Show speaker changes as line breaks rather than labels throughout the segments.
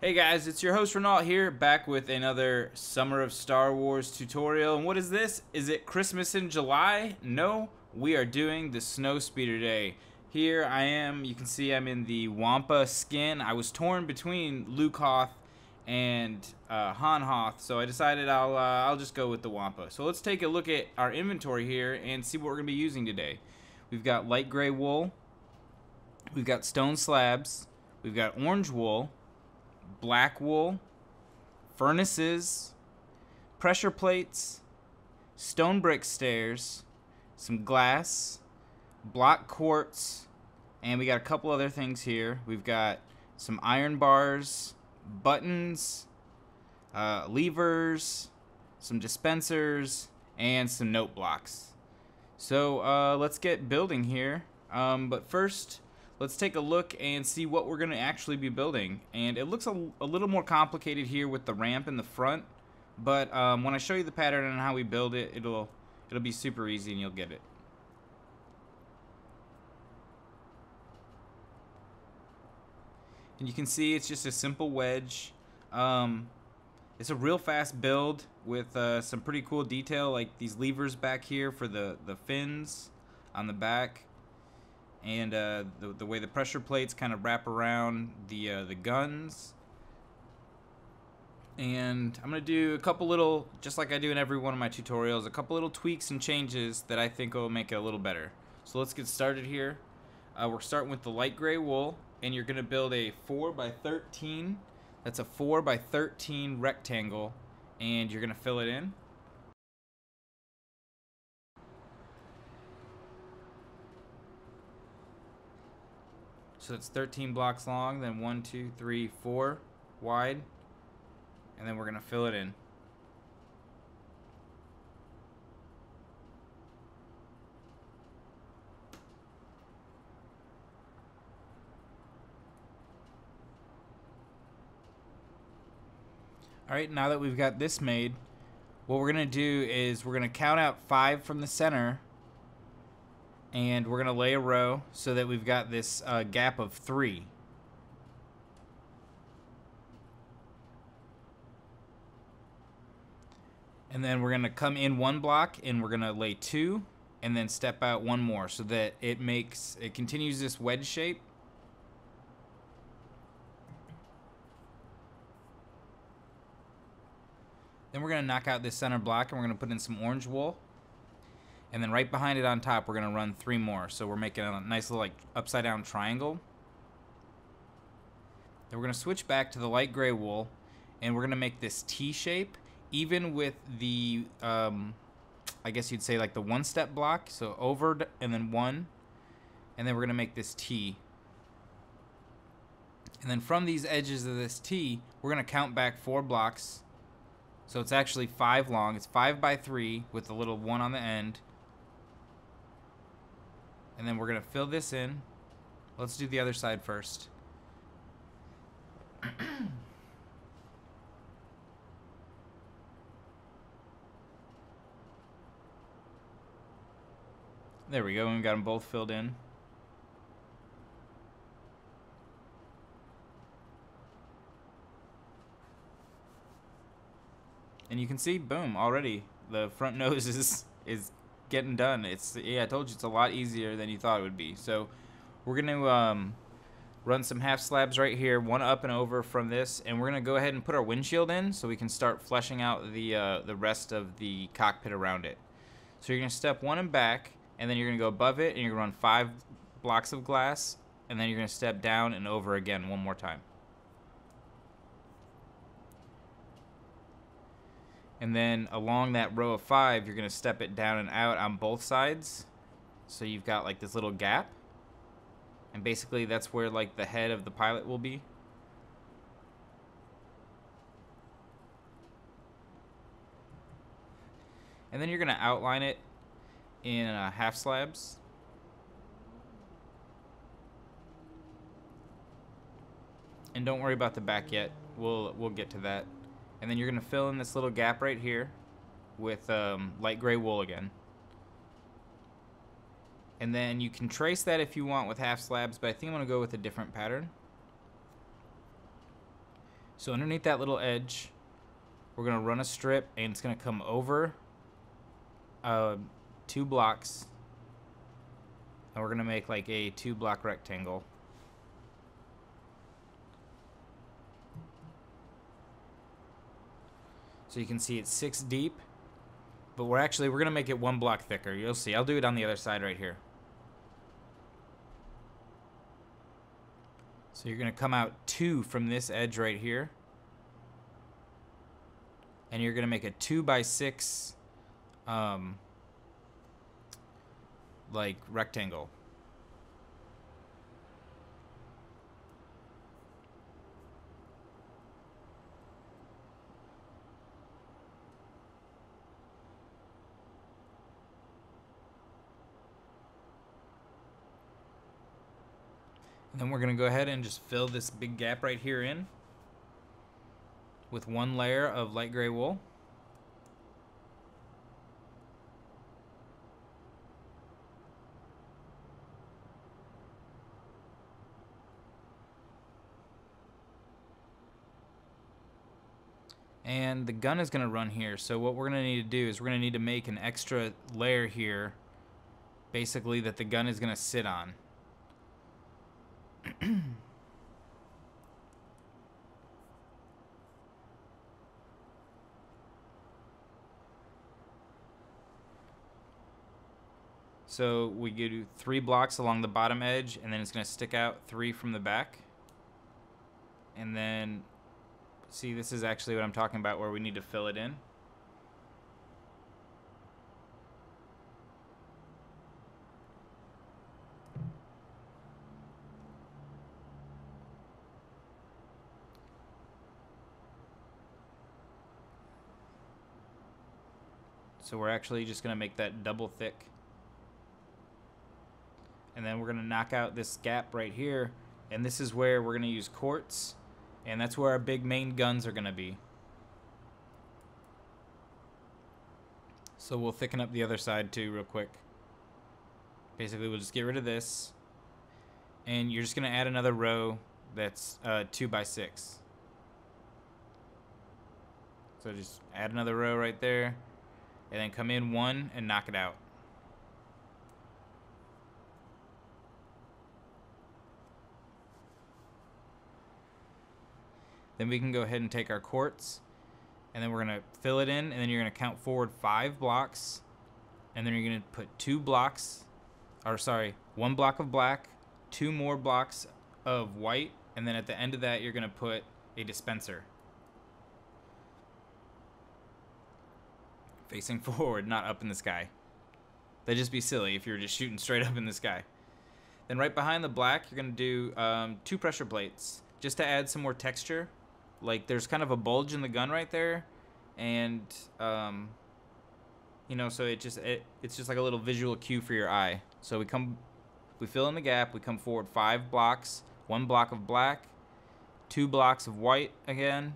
Hey guys, it's your host Rannalt here, back with another Summer of Star Wars tutorial. And what is this? Is it Christmas in July? No, we are doing the Snowspeeder day. Here I am, you can see I'm in the Wampa skin. I was torn between Luke Hoth and Han Hoth, so I decided I'll just go with the Wampa. So let's take a look at our inventory here and see what we're going to be using today. We've got light gray wool, we've got stone slabs, we've got orange wool, black wool, furnaces, pressure plates, stone brick stairs, some glass, block quartz, and we got a couple other things here. We've got some iron bars, buttons, levers, some dispensers, and some note blocks. So let's get building here. But first, let's take a look and see what we're going to actually be building. And it looks a little more complicated here with the ramp in the front, but when I show you the pattern and how we build it, it'll be super easy and you'll get it. And you can see it's just a simple wedge. It's a real fast build with some pretty cool detail, like these levers back here for the fins on the back. And the way the pressure plates kind of wrap around the guns. And I'm going to do a couple little, just like I do in every one of my tutorials, a couple little tweaks and changes that I think will make it a little better. So let's get started here. We're starting with the light gray wool, and you're going to build a 4x13. That's a 4x13 rectangle, and you're going to fill it in. So it's 13 blocks long, then 1, 2, 3, 4 wide, and then we're going to fill it in. Alright, now that we've got this made, what we're going to do is we're going to count out 5 from the center, and we're going to lay a row so that we've got this gap of 3. And then we're going to come in 1 block and we're going to lay 2 and then step out 1 more so that it continues this wedge shape. Then we're going to knock out this center block and we're going to put in some orange wool. And then right behind it on top, we're going to run 3 more. So we're making a nice little like upside down triangle. Then we're going to switch back to the light gray wool, and we're going to make this T shape, even with the, I guess you'd say like the 1-step block. So over and then 1, and then we're going to make this T. And then from these edges of this T, we're going to count back 4 blocks. So it's actually 5 long. It's 5x3 with a little 1 on the end. And then we're going to fill this in. Let's do the other side first. There we go, and we got them both filled in. And you can see, boom, already the front nose is getting done. Yeah, I told you it's a lot easier than you thought it would be. So we're gonna run some half slabs right here, 1 up and over from this, and we're gonna go ahead and put our windshield in so we can start fleshing out the rest of the cockpit around it. So you're gonna step 1 and back, and then you're gonna go above it, and you're gonna run 5 blocks of glass, and then you're gonna step down and over again 1 more time. And then along that row of 5, you're going to step it down and out on both sides. So you've got like this little gap. And basically that's where like the head of the pilot will be. And then you're going to outline it in half slabs. And don't worry about the back yet. We'll get to that. And then you're going to fill in this little gap right here with light gray wool again. And then you can trace that if you want with half slabs, but I think I'm going to go with a different pattern. So underneath that little edge, we're going to run a strip, and it's going to come over 2 blocks, and we're going to make like a 2-block rectangle. So you can see it's 6 deep, but we're going to make it 1 block thicker. You'll see. I'll do it on the other side right here. So you're going to come out 2 from this edge right here, and you're going to make a 2x6 like rectangle. And then we're going to go ahead and just fill this big gap right here in with 1 layer of light gray wool. And the gun is going to run here, so what we're going to need to do is we're going to need to make an extra layer here, basically, that the gun is going to sit on. So we do 3 blocks along the bottom edge, and then it's going to stick out 3 from the back. And then, see, this is actually what I'm talking about, where we need to fill it in. So we're actually just going to make that double thick. And then we're going to knock out this gap right here, and this is where we're going to use quartz, and that's where our big main guns are going to be. So we'll thicken up the other side too real quick. Basically, we'll just get rid of this, and you're just going to add another row that's 2x6. So just add another row right there, and then come in 1 and knock it out. Then we can go ahead and take our quartz, and then we're going to fill it in, and then you're going to count forward 5 blocks, and then you're going to put 1 block of black, 2 more blocks of white, and then at the end of that you're going to put a dispenser. Facing forward, not up in the sky. That'd just be silly if you were just shooting straight up in the sky. Then right behind the black, you're going to do 2 pressure plates, just to add some more texture. Like, there's kind of a bulge in the gun right there, and you know, so it's just like a little visual cue for your eye. So we fill in the gap, we come forward 5 blocks, 1 block of black, 2 blocks of white again,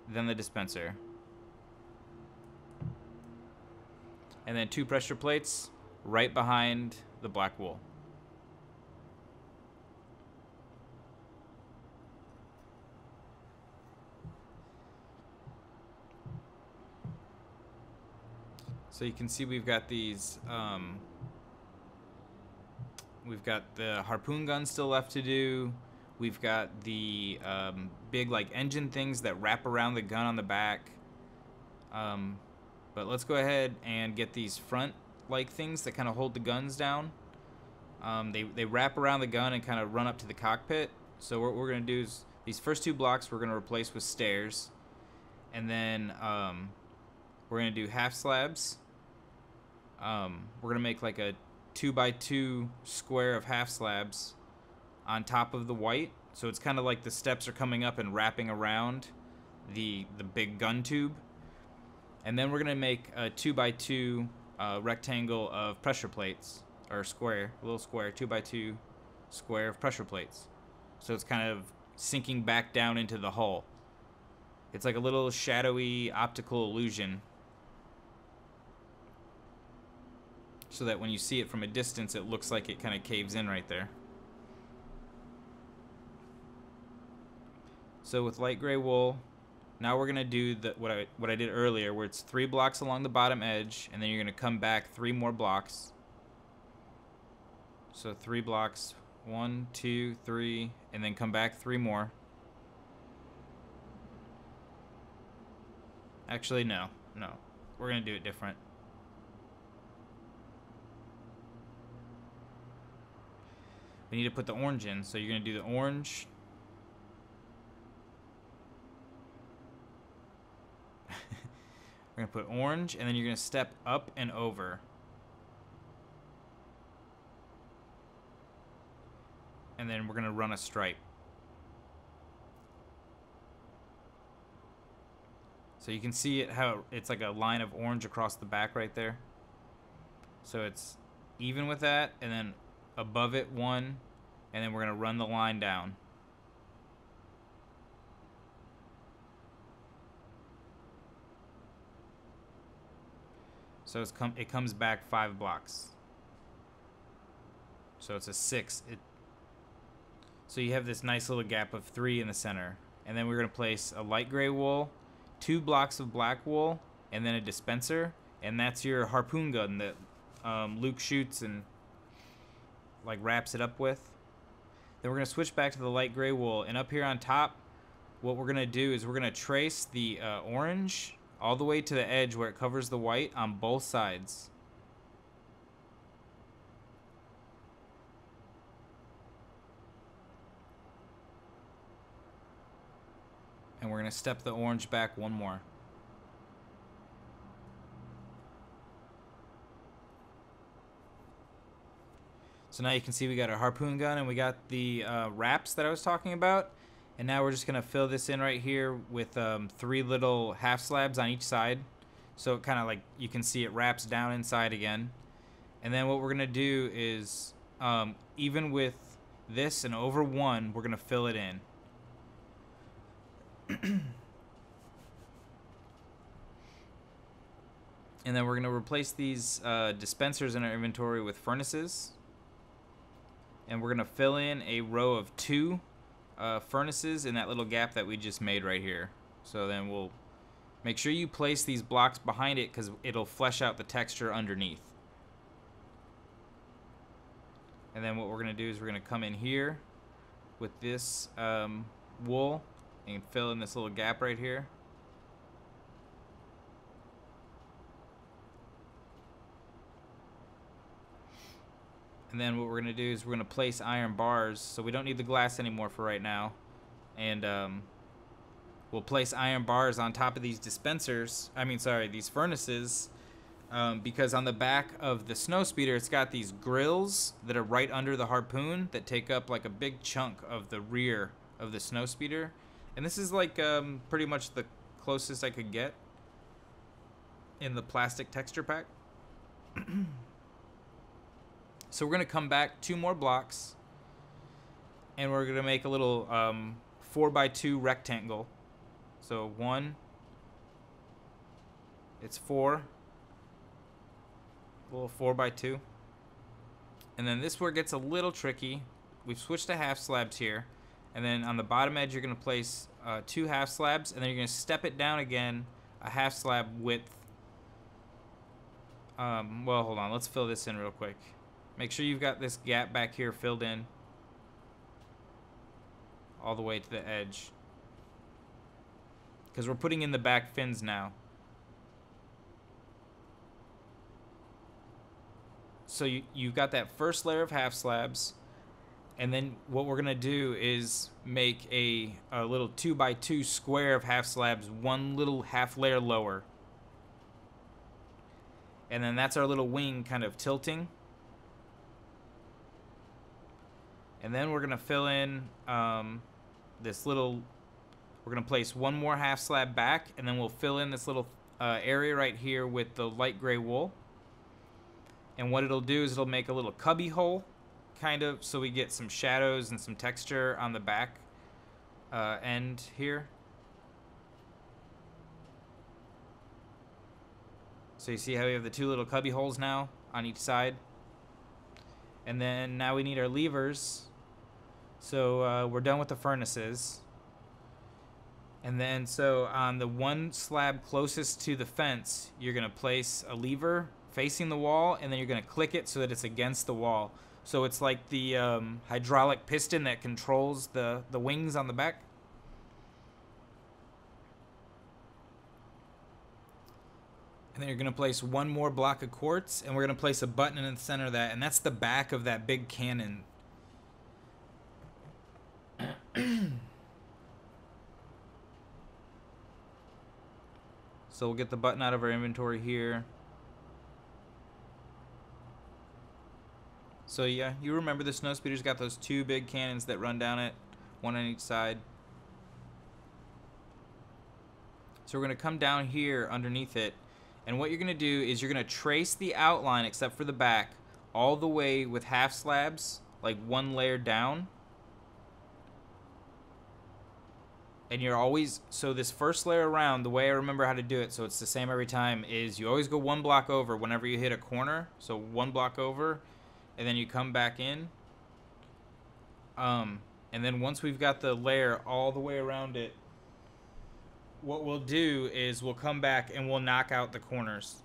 then the dispenser, and then 2 pressure plates right behind the black wool. So you can see we've got these, we've got the harpoon gun still left to do. We've got the big like engine things that wrap around the gun on the back. But let's go ahead and get these front like things that kind of hold the guns down. They wrap around the gun and kind of run up to the cockpit. So what we're going to do is these first 2 blocks we're going to replace with stairs. And then we're going to do half slabs. We're going to make like a 2x2 square of half slabs on top of the white. So it's kind of like the steps are coming up and wrapping around the big gun tube. And then we're going to make a 2x2 rectangle of pressure plates, or square, a little square, 2x2 square of pressure plates. So it's kind of sinking back down into the hull. It's like a little shadowy optical illusion, so that when you see it from a distance, it looks like it kind of caves in right there. So with light gray wool, now we're gonna do what I did earlier, where it's 3 blocks along the bottom edge, and then you're gonna come back 3 more blocks. So 3 blocks, 1, 2, 3, and then come back 3 more. Actually, no. We're gonna do it different. We need to put the orange in, so you're gonna do the orange. We're gonna put orange, and then you're gonna step up and over. And then we're gonna run a stripe. So you can see it how it's like a line of orange across the back right there. So it's even with that, and then above it 1, and then we're gonna run the line down. So it comes back 5 blocks. So it's a 6. So you have this nice little gap of 3 in the center. And then we're gonna place a light gray wool, 2 blocks of black wool, and then a dispenser. And that's your harpoon gun that Luke shoots and like wraps it up with. Then we're gonna switch back to the light gray wool, and up here on top, what we're gonna do is we're gonna trace the orange all the way to the edge where it covers the white on both sides. And we're gonna step the orange back 1 more. So now you can see we got our harpoon gun, and we got the wraps that I was talking about. And now we're just gonna fill this in right here with 3 little half slabs on each side. So it kind of like, you can see it wraps down inside again. And then what we're gonna do is, even with this and over 1, we're gonna fill it in. And then we're gonna replace these dispensers in our inventory with furnaces. And we're gonna fill in a row of 2 furnaces in that little gap that we just made right here. So then we'll make sure you place these blocks behind it, because it'll flesh out the texture underneath. And then what we're gonna do is we're gonna come in here with this wool and fill in this little gap right here. And then what we're gonna do is we're gonna place iron bars, so we don't need the glass anymore for right now. And we'll place iron bars on top of these dispensers, these furnaces, because on the back of the Snowspeeder, it's got these grills that are right under the harpoon that take up like a big chunk of the rear of the Snowspeeder. And this is like pretty much the closest I could get in the plastic texture pack. So we're gonna come back 2 more blocks, and we're gonna make a little 4x2 rectangle. So 1, it's 4, a little 4x2. And then this where it gets a little tricky. We've switched to half slabs here, and then on the bottom edge you're gonna place 2 half slabs, and then you're gonna step it down again a half slab width. Well, hold on, let's fill this in real quick. Make sure you've got this gap back here filled in all the way to the edge, because we're putting in the back fins now. So you've got that first layer of half slabs, and then what we're gonna do is make a little 2x2 square of half slabs, 1 little half layer lower. And then that's our little wing kind of tilting. And then we're gonna fill in this little, we're gonna place 1 more half slab back, and then we'll fill in this little area right here with the light gray wool. And what it'll do is it'll make a little cubby hole, kind of, so we get some shadows and some texture on the back end here. So you see how we have the 2 little cubby holes now on each side. And then now we need our levers. So we're done with the furnaces. And then so on the one slab closest to the fence, you're going to place a lever facing the wall, and then you're going to click it so that it's against the wall. So it's like the hydraulic piston that controls the wings on the back. And then you're going to place one more block of quartz, and we're going to place a button in the center of that, and that's the back of that big cannon. So we'll get the button out of our inventory here. So yeah, you remember the Snowspeeder's got those two big cannons that run down it, one on each side. So we're going to come down here underneath it, and what you're going to do is you're going to trace the outline, except for the back, all the way with half slabs, like one layer down. And you're always, so this first layer around, the way I remember how to do it, so it's the same every time, is you always go one block over whenever you hit a corner. So one block over, and then you come back in. And then once we've got the layer all the way around it, what we'll do is we'll come back and we'll knock out the corners.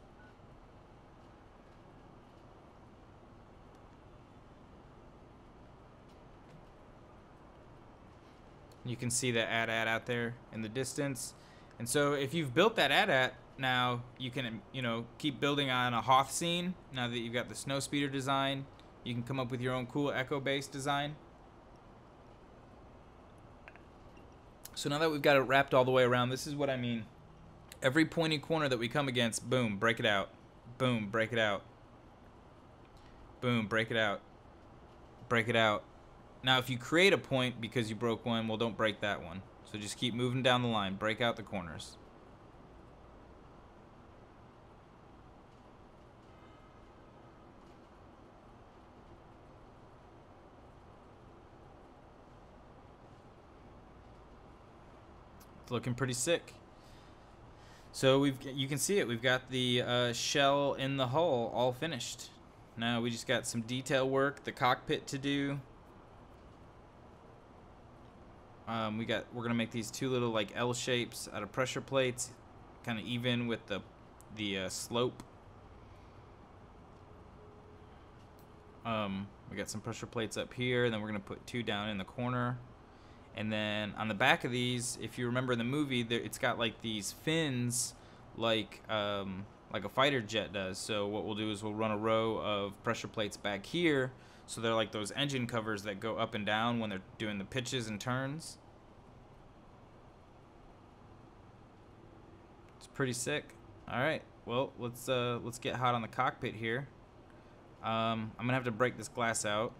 You can see the AT-AT out there in the distance. And so if you've built that AT-AT, now you can, keep building on a Hoth scene. Now that you've got the Snowspeeder design, you can come up with your own cool echo-based design. So now that we've got it wrapped all the way around, this is what I mean. Every pointy corner that we come against, boom, break it out. Boom, break it out. Boom, break it out. Break it out. Now, if you create a point because you broke one, well, don't break that one. So just keep moving down the line. Break out the corners. It's looking pretty sick. So you can see it. We've got the shell in the hull all finished. Now we just got some detail work, the cockpit to do. We're gonna make these two little like L shapes out of pressure plates, kind of even with the slope. We got some pressure plates up here, and then we're gonna put two down in the corner. And then on the back of these, if you remember in the movie, it's got like these fins, like a fighter jet does. So what we'll do is we'll run a row of pressure plates back here. So they're like those engine covers that go up and down when they're doing the pitches and turns. It's pretty sick. All right, well, let's get hot on the cockpit here. I'm gonna have to break this glass out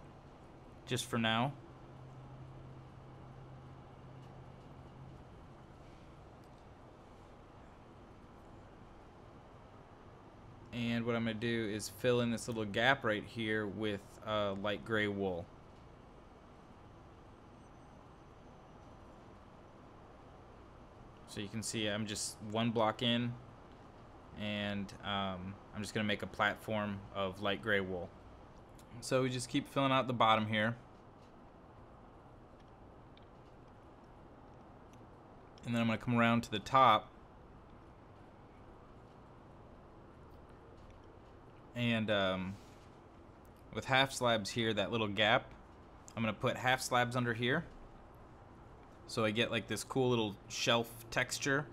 just for now. And what I'm going to do is fill in this little gap right here with light gray wool. So you can see I'm just one block in, and I'm just going to make a platform of light gray wool. So we just keep filling out the bottom here. And then I'm going to come around to the top. And with half slabs here, that little gap, I'm going to put half slabs under here. So I get like this cool little shelf texture.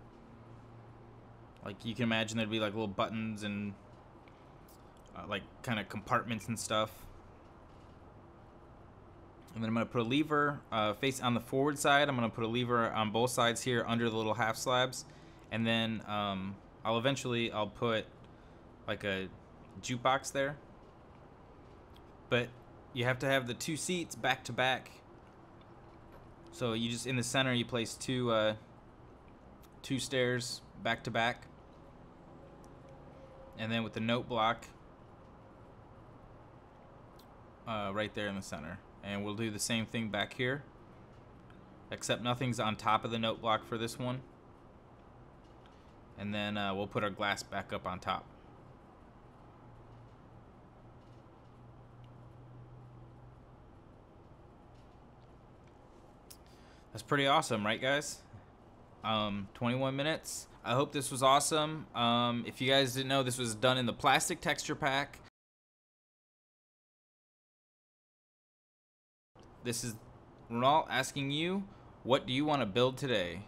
Like you can imagine there'd be like little buttons and like kind of compartments and stuff. And then I'm going to put a lever face on the forward side. I'm going to put a lever on both sides here under the little half slabs. And then I'll put like a jukebox there, but you have to have the two seats back to back. So you just in the center you place two stairs back to back, and then with the note block right there in the center. And we'll do the same thing back here, except nothing's on top of the note block for this one. And then we'll put our glass back up on top. That's pretty awesome, right, guys? 21 minutes. I hope this was awesome. If you guys didn't know, this was done in the plastic texture pack. This is Rannalt asking you, what do you want to build today?